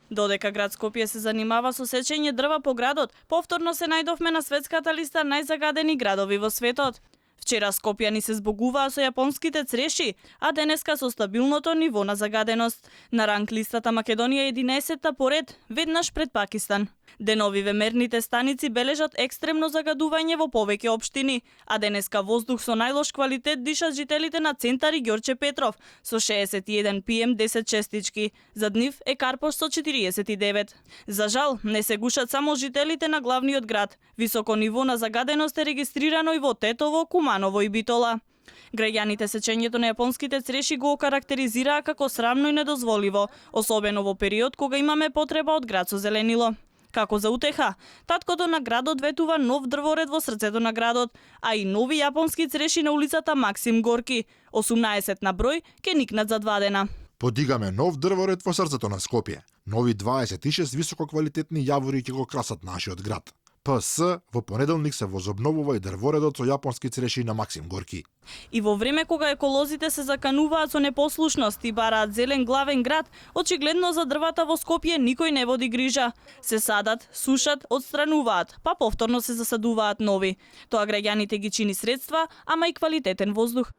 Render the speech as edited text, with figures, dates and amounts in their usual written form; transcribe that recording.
Додека град Скопје се занимава со сечење дрва по градот, повторно се најдовме на светската листа најзагадени градови во светот. Вчера скопјани се збогуваа со јапонските цреши, а денеска со стабилното ниво на загаденост. На ранг листата Македонија е 11-та поред, веднаш пред Пакистан. Деновиве мерните станици бележат екстремно загадување во повеќе општини, а денеска воздух со најлош квалитет дишат жителите на Центар и Ѓорче Петров со 61 PM 10 честички. За Днив е Карпош со 49. За жал, не се гушат само жителите на главниот град. Високо ниво на загаденост е регистрирано и во Тетово, Куманово и Битола. Граѓаните сечењето на јапонските цреши го окарактеризираа како срамно и недозволиво, особено во период кога имаме потреба од град со зеленило. Како за утеха, таткото на градот ветува нов дрворед во срцето на градот, а и нови јапонски цреши на улицата Максим Горки, 18 на број, ке никнат за 2 дена. Подигаме нов дрворед во срцето на Скопје. Нови 26 висококвалитетни јавори ќе го красат нашиот град. ПС во понеделник се возобновува и дрворедот со јапонски цреши на Максим Горки. И во време кога еколозите се закануваат со непослушност и бараат зелен главен град, очигледно за дрвата во Скопје никој не води грижа. Се садат, сушат, отстрануваат, па повторно се засадуваат нови. Тоа граѓаните ги чини средства, ама и квалитетен воздух.